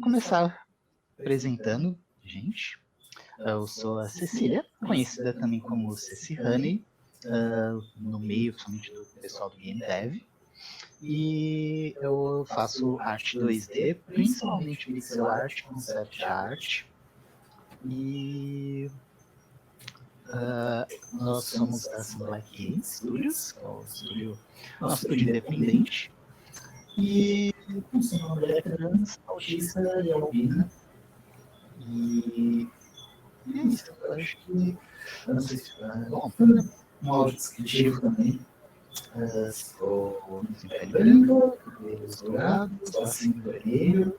Começar apresentando, gente. Eu sou a Cecília, conhecida também como Ceci Honey, no meio, principalmente do pessoal do Game Dev. E eu faço arte 2D, principalmente pixel art, concept art. E nós somos da Black Game Studios, que é o nosso estúdio independente. E sou uma mulher trans, autista e albina. E é isso, eu acho que. Eu não sei se. Bom, um áudio descritivo também. Sou de pele branca, cabelos dourados, lacinho vermelho,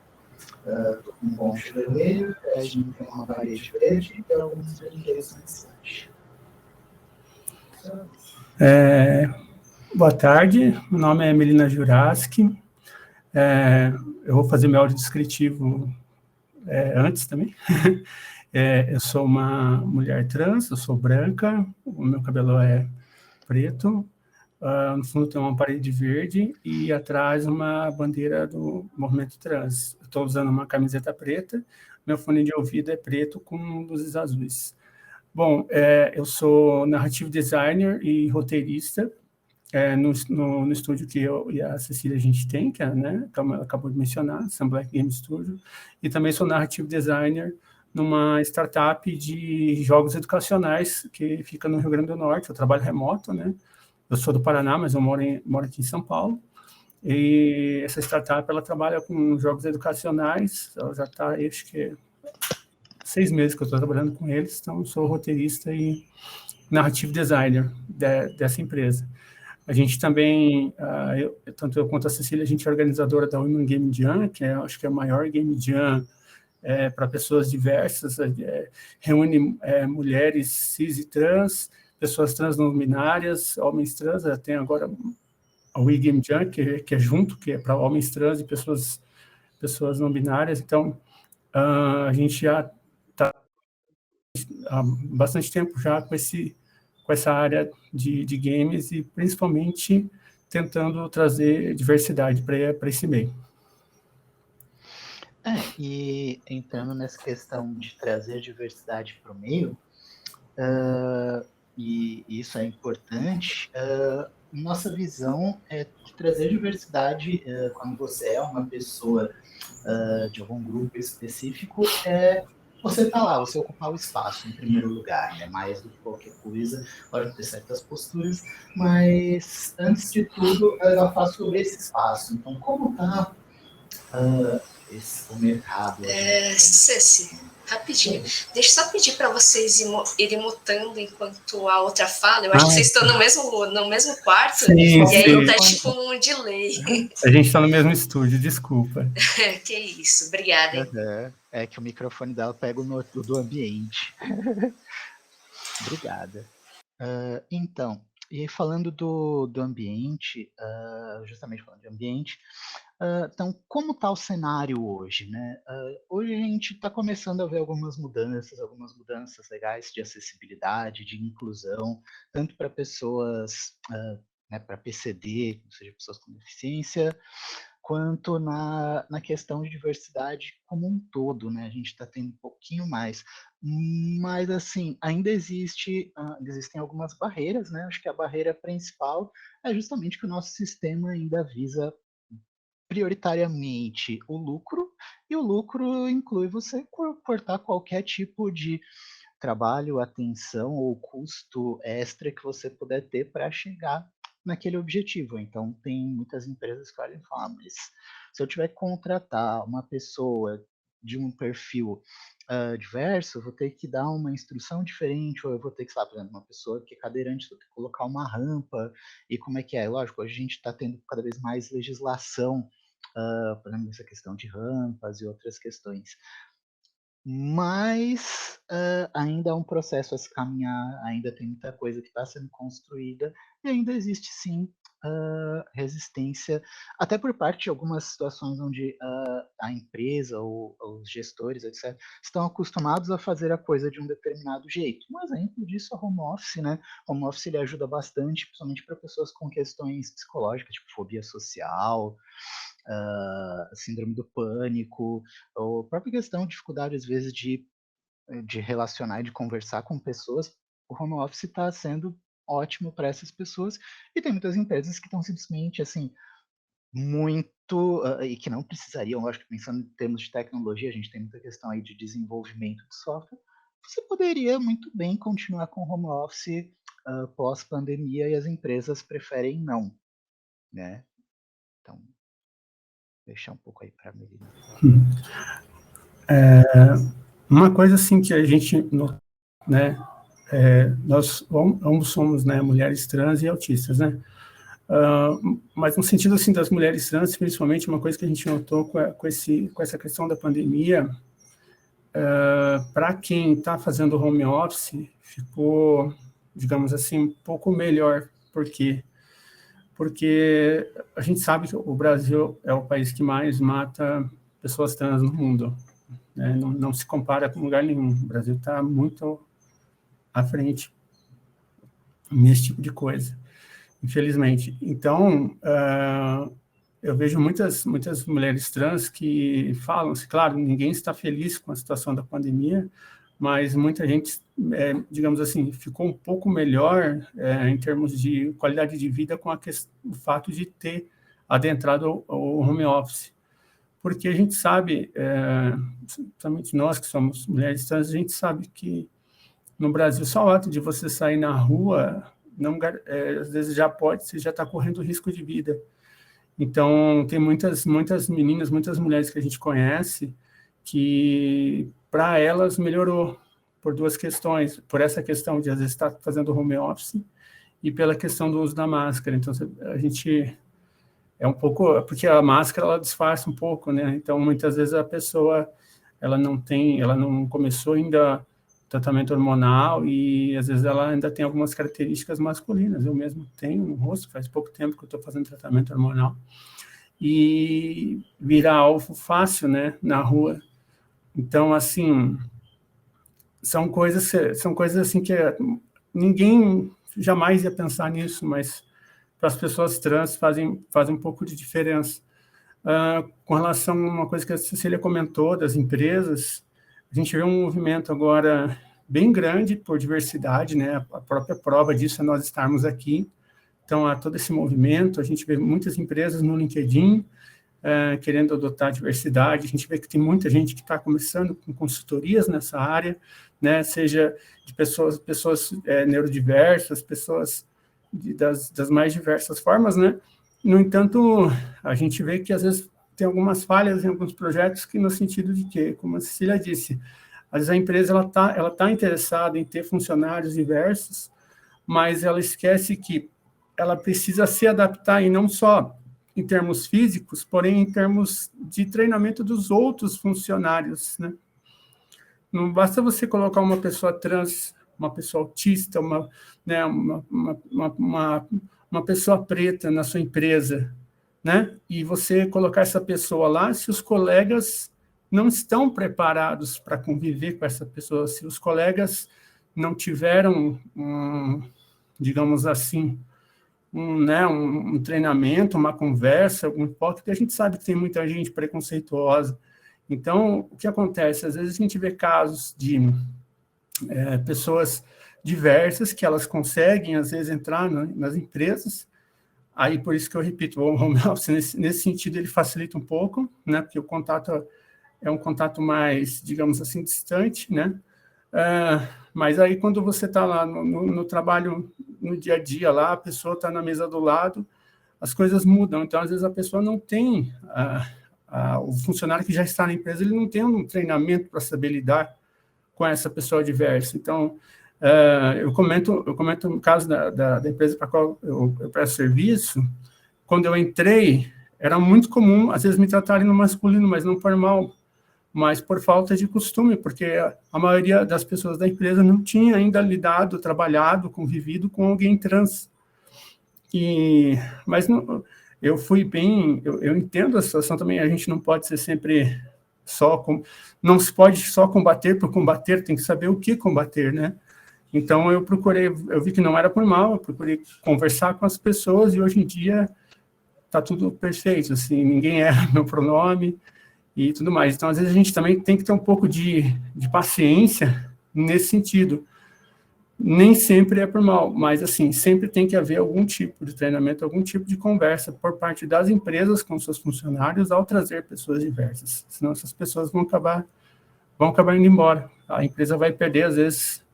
tô com um poncho vermelho, atrás de mim tem uma parede verde e alguns brinquedos na cidade. Boa tarde, meu nome é Melina Juraski. Eu vou fazer meu áudio descritivo antes também. Eu sou uma mulher trans, eu sou branca, o meu cabelo é preto, no fundo tem uma parede verde e atrás uma bandeira do movimento trans. Eu estou usando uma camiseta preta, meu fone de ouvido é preto com luzes azuis. Bom, eu sou narrative designer e roteirista, no estúdio que eu e a Cecília a gente tem, que é, né, como ela acabou de mencionar, Black Game Studio, e também sou narrative designer numa startup de jogos educacionais que fica no Rio Grande do Norte. Eu trabalho remoto, né? Eu sou do Paraná, mas eu moro aqui em São Paulo. E essa startup, ela trabalha com jogos educacionais. Ela já está, acho que 6 meses que eu estou trabalhando com eles. Então, eu sou roteirista e narrative designer dessa empresa. A gente também, tanto eu quanto a Cecília, a gente é organizadora da Women Game Jam, que acho que é a maior game jam para pessoas diversas, reúne mulheres cis e trans, pessoas trans não binárias, homens trans. Tem agora a We Game Jam, que é junto, que é para homens trans e pessoas não binárias. Então, a gente já está há bastante tempo já com essa área de games e principalmente tentando trazer diversidade para esse meio. E entrando nessa questão de trazer diversidade para o meio, e isso é importante, nossa visão é de trazer diversidade quando você é uma pessoa de algum grupo específico, você tá lá, você ocupar o espaço em primeiro lugar, né? Mais do que qualquer coisa, pode ter certas posturas, mas antes de tudo, eu faço sobre esse espaço. Então, como tá o mercado? Ceci, rapidinho. Deixa eu só pedir para vocês irem mutando enquanto a outra fala. Eu acho que vocês estão no mesmo quarto, sim, e sim. aí tá tipo um delay. A gente está no mesmo estúdio, desculpa. Que isso, obrigada. Hein? É que o microfone dela pega o do ambiente. Obrigada. Então, e aí falando do ambiente, justamente falando de ambiente, então, como está o cenário hoje, né? Hoje a gente está começando a ver algumas mudanças legais de acessibilidade, de inclusão, tanto para pessoas, né, para PCD, ou seja, pessoas com deficiência, quanto na questão de diversidade como um todo, né? A gente está tendo um pouquinho mais. Mas, assim, ainda existem algumas barreiras, né? Acho que a barreira principal é justamente que o nosso sistema ainda visa prioritariamente o lucro, e o lucro inclui você cortar qualquer tipo de trabalho, atenção ou custo extra que você puder ter para chegar naquele objetivo. Então, tem muitas empresas que olham e falam, mas se eu tiver que contratar uma pessoa de um perfil diverso, eu vou ter que dar uma instrução diferente, ou eu vou ter que, por exemplo, uma pessoa que é cadeirante, vou ter que colocar uma rampa, e como é que é? Lógico, hoje a gente está tendo cada vez mais legislação, por exemplo, essa questão de rampas e outras questões. Mas ainda é um processo a se caminhar, ainda tem muita coisa que está sendo construída, e ainda existe, sim, resistência, até por parte de algumas situações onde a empresa ou os gestores, etc., estão acostumados a fazer a coisa de um determinado jeito. Um exemplo disso é o home office, né? Home office ele ajuda bastante, principalmente para pessoas com questões psicológicas, tipo fobia social, síndrome do pânico, ou a própria questão, dificuldade às vezes de relacionar e de conversar com pessoas. O home office está sendo ótimo para essas pessoas, e tem muitas empresas que estão simplesmente assim muito e que não precisariam, lógico, pensando em termos de tecnologia, a gente tem muita questão aí de desenvolvimento de software. Você poderia muito bem continuar com home office pós-pandemia, e as empresas preferem não, né? Então, deixar um pouco aí para a Melina. Uma coisa assim que a gente, né, nós ambos somos, né, mulheres trans e autistas, né? Mas no sentido assim das mulheres trans, principalmente, uma coisa que a gente notou com essa questão da pandemia, para quem está fazendo home office, ficou, digamos assim, um pouco melhor. Por quê? Porque a gente sabe que o Brasil é o país que mais mata pessoas trans no mundo. Né? Não se compara com lugar nenhum. O Brasil está muito à frente nesse tipo de coisa, infelizmente. Então, eu vejo muitas mulheres trans que falam, claro, ninguém está feliz com a situação da pandemia, mas muita gente, digamos assim, ficou um pouco melhor em termos de qualidade de vida com o fato de ter adentrado o home office. Porque a gente sabe, principalmente nós que somos mulheres trans, a gente sabe que no Brasil só o ato de você sair na rua, às vezes você já está correndo risco de vida. Então, tem muitas meninas, muitas mulheres que a gente conhece que, para elas, melhorou por duas questões. Por essa questão de, às vezes, estar fazendo home office e pela questão do uso da máscara. Então, a gente é um pouco... Porque a máscara, ela disfarça um pouco, né? Então, muitas vezes, a pessoa, ela não começou ainda tratamento hormonal e, às vezes, ela ainda tem algumas características masculinas. Eu mesmo tenho um rosto, faz pouco tempo que eu estou fazendo tratamento hormonal. E virar alvo fácil, né, na rua. Então, assim, são coisas assim que ninguém jamais ia pensar nisso, mas para as pessoas trans fazem um pouco de diferença. Com relação a uma coisa que a Cecília comentou das empresas, a gente vê um movimento agora bem grande por diversidade, né? A própria prova disso é nós estarmos aqui. Então, há todo esse movimento, a gente vê muitas empresas no LinkedIn querendo adotar a diversidade, a gente vê que tem muita gente que está começando com consultorias nessa área, né? Seja de pessoas neurodiversas, pessoas das mais diversas formas, né? No entanto, a gente vê que, às vezes, tem algumas falhas em alguns projetos que, no sentido de que, como a Cecília disse, às vezes a empresa ela tá interessada em ter funcionários diversos, mas ela esquece que ela precisa se adaptar, e não só em termos físicos, porém em termos de treinamento dos outros funcionários, né? Não basta você colocar uma pessoa trans, uma pessoa autista, uma pessoa preta na sua empresa, né? E você colocar essa pessoa lá, se os colegas não estão preparados para conviver com essa pessoa, se os colegas não tiveram, digamos assim, um treinamento, uma conversa, algum enfoque, que a gente sabe que tem muita gente preconceituosa. Então, o que acontece? Às vezes a gente vê casos de pessoas diversas que elas conseguem, às vezes, entrar nas empresas. Aí, por isso que eu repito, o home office, nesse sentido, ele facilita um pouco, né? Porque o contato é um contato mais, digamos assim, distante, né? Mas aí, quando você está lá no trabalho, no dia a dia, lá, a pessoa está na mesa do lado, as coisas mudam. Então, às vezes, a pessoa não tem... o funcionário que já está na empresa, ele não tem um treinamento para saber lidar com essa pessoa diversa. Então, eu comento no caso da empresa para a qual eu presto serviço. Quando eu entrei, era muito comum, às vezes, me tratarem no masculino, mas não por mal, mas por falta de costume, porque a maioria das pessoas da empresa não tinha ainda trabalhado, convivido com alguém trans. Mas não, eu fui bem, eu entendo a situação também, a gente não pode ser sempre não se pode só combater por combater, tem que saber o que combater, né? Então eu vi que não era por mal, eu procurei conversar com as pessoas, e hoje em dia tá tudo perfeito, assim, ninguém erra meu pronome e tudo mais. Então, às vezes, a gente também tem que ter um pouco de paciência nesse sentido. Nem sempre é por mal, mas, assim, sempre tem que haver algum tipo de treinamento, algum tipo de conversa por parte das empresas com seus funcionários ao trazer pessoas diversas. Senão essas pessoas vão acabar indo embora. A empresa vai perder, às vezes,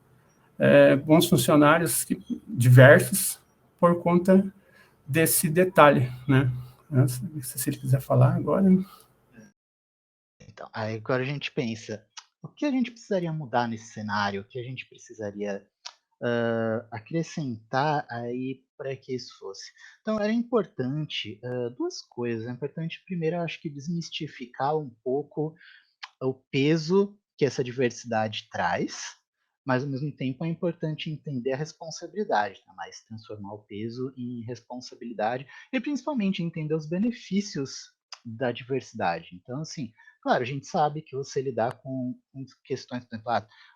bons funcionários diversos por conta desse detalhe, né? Se ele quiser falar agora. Então, aí agora a gente pensa, o que a gente precisaria mudar nesse cenário? O que a gente precisaria acrescentar aí para que isso fosse? Então, era importante duas coisas. É importante, primeiro, eu acho que desmistificar um pouco o peso que essa diversidade traz, mas ao mesmo tempo é importante entender a responsabilidade, tá? Mas transformar o peso em responsabilidade e principalmente entender os benefícios da diversidade. Então, assim, claro, a gente sabe que você lidar com questões, por exemplo,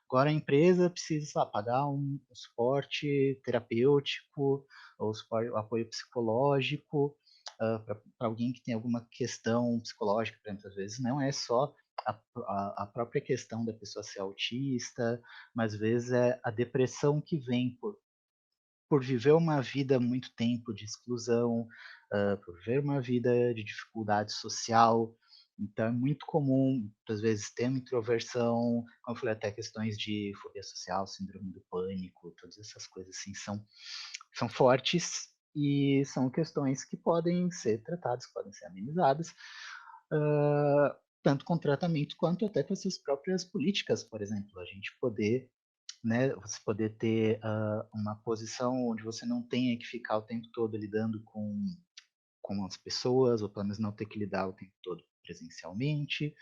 agora a empresa precisa, sei lá, pagar um suporte terapêutico ou o apoio psicológico para alguém que tem alguma questão psicológica, por exemplo, às vezes não é só a própria questão da pessoa ser autista, mas às vezes é a depressão que vem por viver uma vida muito tempo de exclusão, por viver uma vida de dificuldade social. Então é muito comum, muitas vezes, ter uma introversão, como eu falei, até questões de fobia social, síndrome do pânico, todas essas coisas assim são fortes e são questões que podem ser tratadas, que podem ser amenizadas, tanto com tratamento quanto até com as suas próprias políticas, por exemplo, a gente poder, né, você poder ter uma posição onde você não tenha que ficar o tempo todo lidando com as pessoas, ou pelo menos não ter que lidar o tempo todo presencialmente.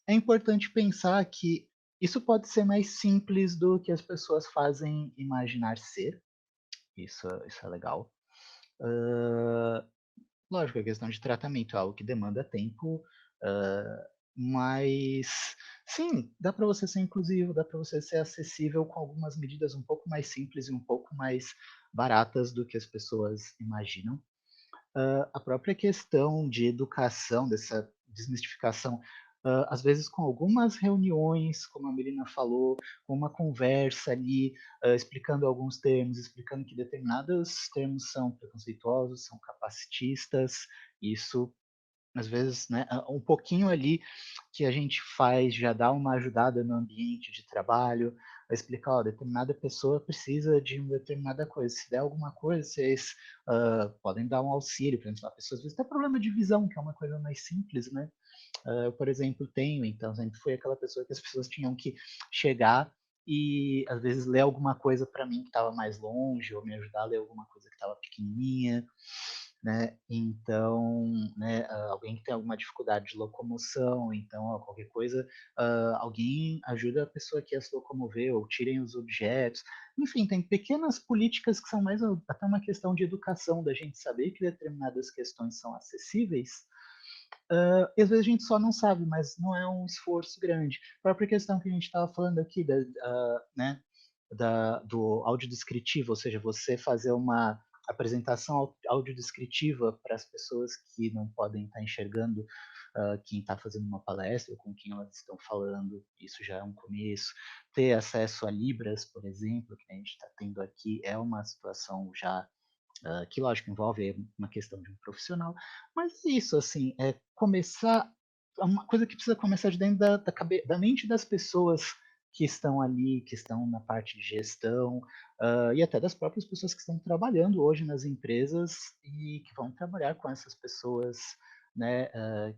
É importante pensar que isso pode ser mais simples do que as pessoas fazem imaginar ser. Isso é legal. Lógico, a questão de tratamento é algo que demanda tempo, mas sim, dá para você ser inclusivo, dá para você ser acessível com algumas medidas um pouco mais simples e um pouco mais baratas do que as pessoas imaginam. A própria questão de educação, dessa desmistificação, às vezes com algumas reuniões, como a Melina falou, com uma conversa ali, explicando alguns termos, explicando que determinados termos são preconceituosos, são capacitistas, isso às vezes, né, um pouquinho ali que a gente faz já dá uma ajudada no ambiente de trabalho, a explicar, ó, determinada pessoa precisa de uma determinada coisa. Se der alguma coisa, vocês podem dar um auxílio. Por exemplo, a pessoa às vezes tem problema de visão, que é uma coisa mais simples, né? Eu, por exemplo, tenho, então sempre fui aquela pessoa que as pessoas tinham que chegar e às vezes ler alguma coisa para mim que estava mais longe, ou me ajudar a ler alguma coisa que estava pequenininha, né? Então, né, alguém que tem alguma dificuldade de locomoção, então, qualquer coisa, alguém ajuda a pessoa aqui a se locomover, ou tirem os objetos. Enfim, tem pequenas políticas que são mais até uma questão de educação, da gente saber que determinadas questões são acessíveis. E às vezes a gente só não sabe, mas não é um esforço grande. A própria questão que a gente estava falando aqui, né, do audiodescritivo, ou seja, você fazer uma apresentação audiodescritiva para as pessoas que não podem estar enxergando quem está fazendo uma palestra ou com quem elas estão falando, isso já é um começo. Ter acesso a Libras, por exemplo, que a gente está tendo aqui, é uma situação já que, lógico, envolve uma questão de um profissional, mas isso, assim, é começar, uma coisa que precisa começar de dentro da mente das pessoas que estão ali, que estão na parte de gestão, e até das próprias pessoas que estão trabalhando hoje nas empresas e que vão trabalhar com essas pessoas, né,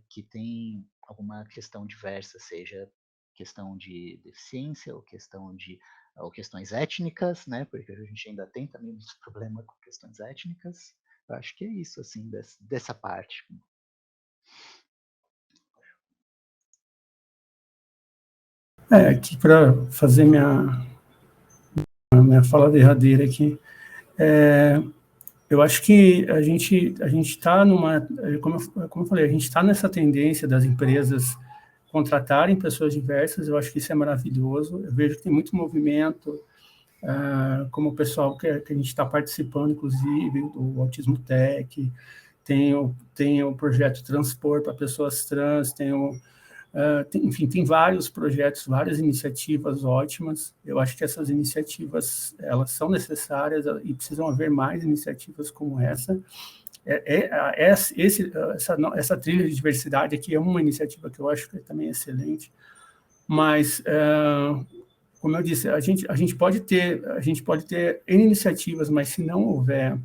que têm alguma questão diversa, seja questão de deficiência ou questões étnicas, né? Porque a gente ainda tem também uns problemas com questões étnicas. Eu acho que é isso, assim, dessa parte. Aqui para fazer minha fala derradeira aqui, Eu acho que a gente está como eu falei, a gente está nessa tendência das empresas contratarem pessoas diversas. Eu acho que isso é maravilhoso. Eu vejo que tem muito movimento, como o pessoal que a gente está participando, inclusive, do Autismo Tech, tem o projeto Transpor para pessoas trans, enfim, tem vários projetos, várias iniciativas ótimas. Eu acho que essas iniciativas, elas são necessárias e precisam haver mais iniciativas como essa. Essa trilha de diversidade aqui é uma iniciativa que eu acho que é também excelente, mas, como eu disse, a gente pode ter iniciativas, mas se não houver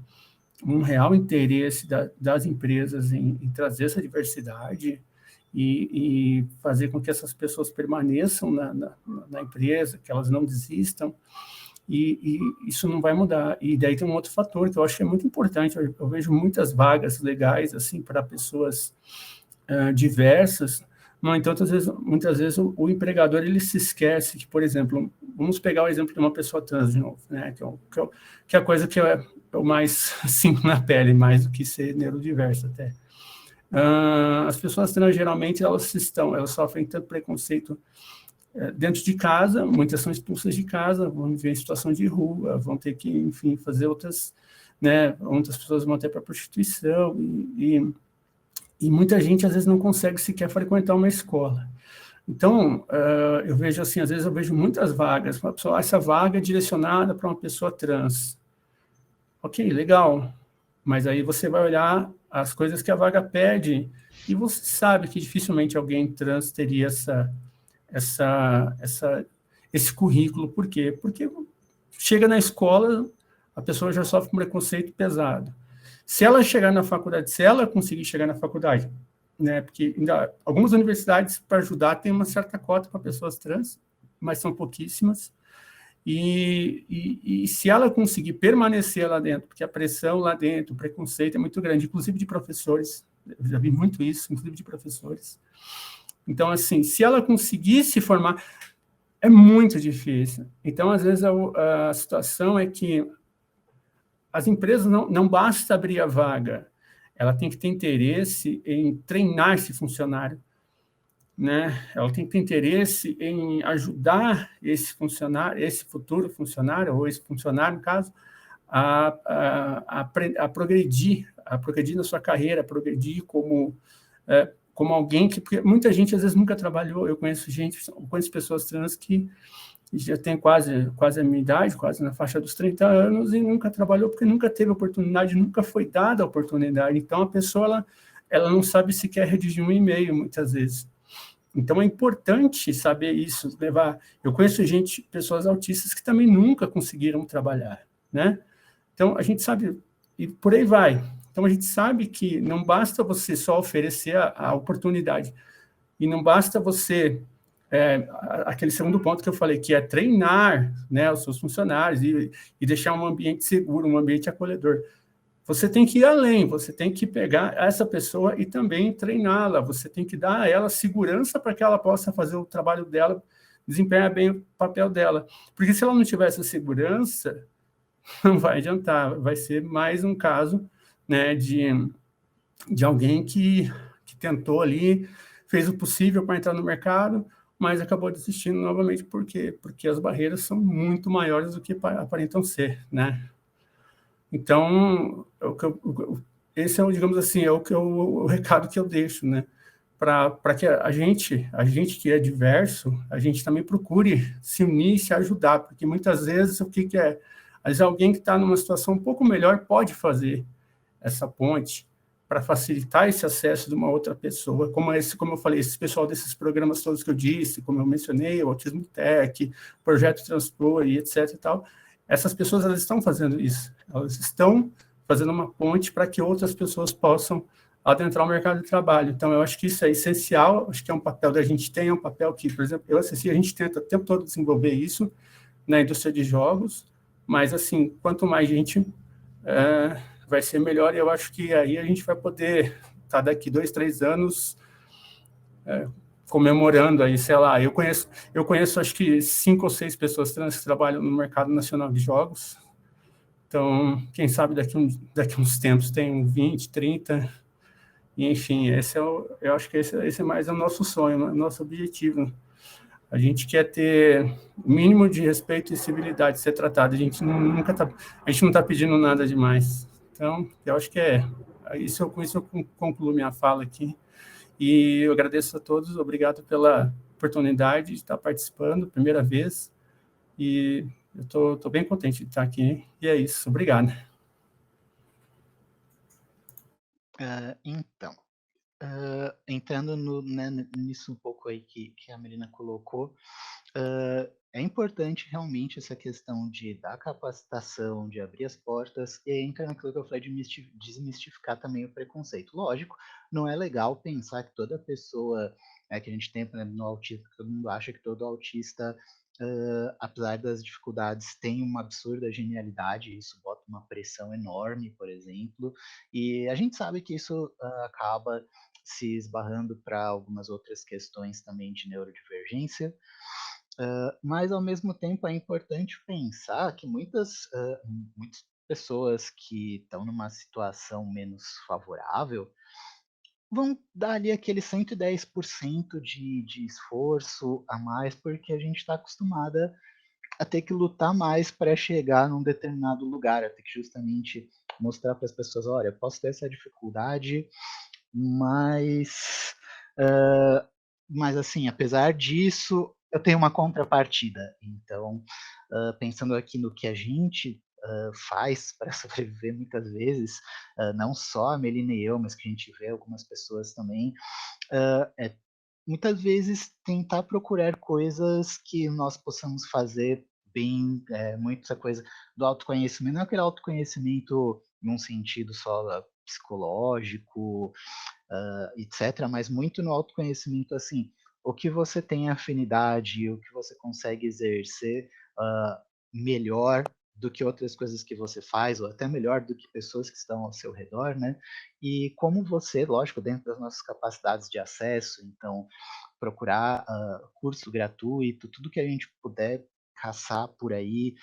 um real interesse das empresas em trazer essa diversidade e fazer com que essas pessoas permaneçam na empresa, que elas não desistam, e isso não vai mudar. E daí tem um outro fator que eu acho que é muito importante. Eu vejo muitas vagas legais assim para pessoas diversas. No entanto, muitas vezes o empregador ele se esquece que, por exemplo, vamos pegar o exemplo de uma pessoa trans de novo, né? Que é a coisa que eu mais sinto na pele, mais do que ser neurodiverso até. As pessoas trans, geralmente, elas sofrem tanto preconceito dentro de casa, muitas são expulsas de casa, vão viver em situação de rua, vão ter que, enfim, fazer outras, né? Muitas pessoas vão até para prostituição e muita gente, às vezes, não consegue sequer frequentar uma escola. Então, eu vejo assim, às vezes eu vejo muitas vagas, uma pessoa, essa vaga é direcionada para uma pessoa trans. Ok, legal, mas aí você vai olhar as coisas que a vaga pede e você sabe que dificilmente alguém trans teria esse currículo. Por quê? Porque chega na escola, a pessoa já sofre um preconceito pesado. Se ela chegar na faculdade, se ela conseguir chegar na faculdade, né, porque ainda, algumas universidades, para ajudar, tem uma certa cota para pessoas trans, mas são pouquíssimas, e se ela conseguir permanecer lá dentro, porque a pressão lá dentro, o preconceito é muito grande, inclusive de professores, eu já vi muito isso, inclusive de professores. Então, assim, se ela conseguir se formar, é muito difícil. Então, às vezes, a situação é que as empresas não basta abrir a vaga, ela tem que ter interesse em treinar esse funcionário, né? Ela tem que ter interesse em ajudar esse funcionário, esse futuro funcionário, ou esse funcionário, no caso, a progredir na sua carreira, a progredir como alguém que... Porque muita gente, às vezes, nunca trabalhou. Eu conheço pessoas trans que já tem quase a minha idade, quase na faixa dos 30 anos, e nunca trabalhou porque nunca teve oportunidade, nunca foi dada a oportunidade. Então, a pessoa ela não sabe sequer redigir um e-mail, muitas vezes. Então, é importante saber isso, levar... Eu conheço pessoas autistas que também nunca conseguiram trabalhar, né? Então, a gente sabe, e por aí vai. Então, a gente sabe que não basta você só oferecer a oportunidade, e não basta você... aquele segundo ponto que eu falei, que é treinar, né, os seus funcionários e deixar um ambiente seguro, um ambiente acolhedor. Você tem que ir além, você tem que pegar essa pessoa e também treiná-la, você tem que dar a ela segurança para que ela possa fazer o trabalho dela, desempenhar bem o papel dela. Porque se ela não tiver essa segurança, não vai adiantar, vai ser mais um caso, né, de alguém que tentou ali, fez o possível para entrar no mercado, mas acabou desistindo novamente. Por quê? Porque as barreiras são muito maiores do que aparentam ser, né? Então, esse é, digamos assim, o recado que eu deixo, né? Para que a gente que é diverso, a gente também procure se unir e se ajudar, porque muitas vezes o que é? Às vezes alguém que está numa situação um pouco melhor pode fazer essa ponte para facilitar esse acesso de uma outra pessoa, como eu falei, esse pessoal desses programas todos que eu disse, como eu mencionei, o Autismo Tech, o Projeto Transpor e etc. e tal, essas pessoas, elas estão fazendo isso, elas estão fazendo uma ponte para que outras pessoas possam adentrar o mercado de trabalho. Então, eu acho que isso é essencial, acho que é um papel da gente, é um papel que, por exemplo, a gente tenta o tempo todo desenvolver isso na indústria de jogos, mas, assim, quanto mais gente... vai ser melhor, e eu acho que aí a gente vai poder estar daqui 2, 3 anos comemorando aí, sei lá, eu conheço acho que 5 ou 6 pessoas trans que trabalham no mercado nacional de jogos, Então, quem sabe daqui uns tempos tem 20, 30, e, enfim, eu acho que esse é mais o nosso sonho, o nosso objetivo. A gente quer ter o mínimo de respeito e civilidade ser tratado. A gente não está pedindo nada demais. Então, eu acho que com isso eu concluo minha fala aqui. E eu agradeço a todos, obrigado pela oportunidade de estar participando, primeira vez. E eu estou bem contente de estar aqui. E é isso, obrigado. Então, entrando nisso um pouco aí que a Melina colocou, é importante realmente essa questão da capacitação, de abrir as portas, e aí entra naquilo que eu falei de desmistificar também o preconceito. Lógico, não é legal pensar que toda pessoa que a gente tem, por exemplo, no autismo, que todo mundo acha que todo autista, apesar das dificuldades, tem uma absurda genialidade, isso bota uma pressão enorme, por exemplo, e a gente sabe que isso acaba se esbarrando para algumas outras questões também de neurodivergência, mas ao mesmo tempo é importante pensar que muitas pessoas que estão numa situação menos favorável vão dar ali aquele 110% de esforço a mais, porque a gente está acostumada a ter que lutar mais para chegar num determinado lugar, a ter que justamente mostrar para as pessoas, olha, eu posso ter essa dificuldade, mas, mas assim, apesar disso, eu tenho uma contrapartida. Então, pensando aqui no que a gente faz para sobreviver muitas vezes, não só a Melina e eu, mas que a gente vê algumas pessoas também, é muitas vezes tentar procurar coisas que nós possamos fazer bem, muito essa coisa do autoconhecimento, não é aquele autoconhecimento num sentido só psicológico, etc., mas muito no autoconhecimento, assim, o que você tem afinidade, o que você consegue exercer melhor do que outras coisas que você faz, ou até melhor do que pessoas que estão ao seu redor, né? E como você, lógico, dentro das nossas capacidades de acesso, então, procurar curso gratuito, tudo que a gente puder caçar por aí,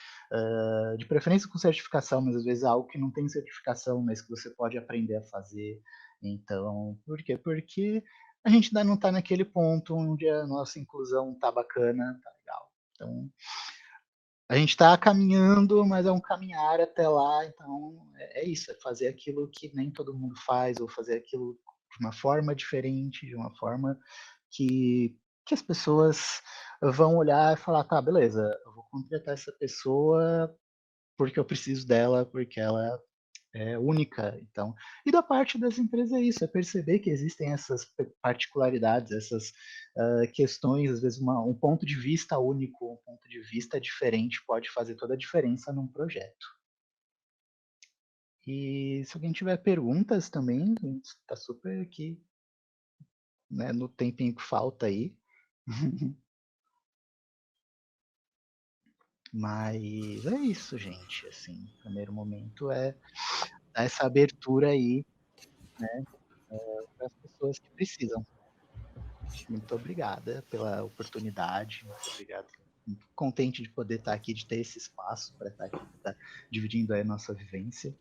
de preferência com certificação, mas às vezes é algo que não tem certificação, mas que você pode aprender a fazer. Então, por quê? Porque a gente ainda não está naquele ponto onde a nossa inclusão tá bacana, tá legal. Então, a gente está caminhando, mas é um caminhar até lá, então é isso, é fazer aquilo que nem todo mundo faz, ou fazer aquilo de uma forma diferente, de uma forma que as pessoas vão olhar e falar, tá, beleza, eu vou contratar essa pessoa porque eu preciso dela, porque ela é única. Então, e da parte das empresas é isso, é perceber que existem essas particularidades, essas questões, às vezes um ponto de vista único, um ponto de vista diferente pode fazer toda a diferença num projeto. E se alguém tiver perguntas também, a gente está super aqui, né, no tempinho que falta aí. Mas é isso, gente. Assim, o primeiro momento é dar essa abertura aí, né, para as pessoas que precisam. Muito obrigada pela oportunidade, muito obrigado. Muito contente de poder estar aqui, de ter esse espaço para estar aqui, dividindo aí a nossa vivência.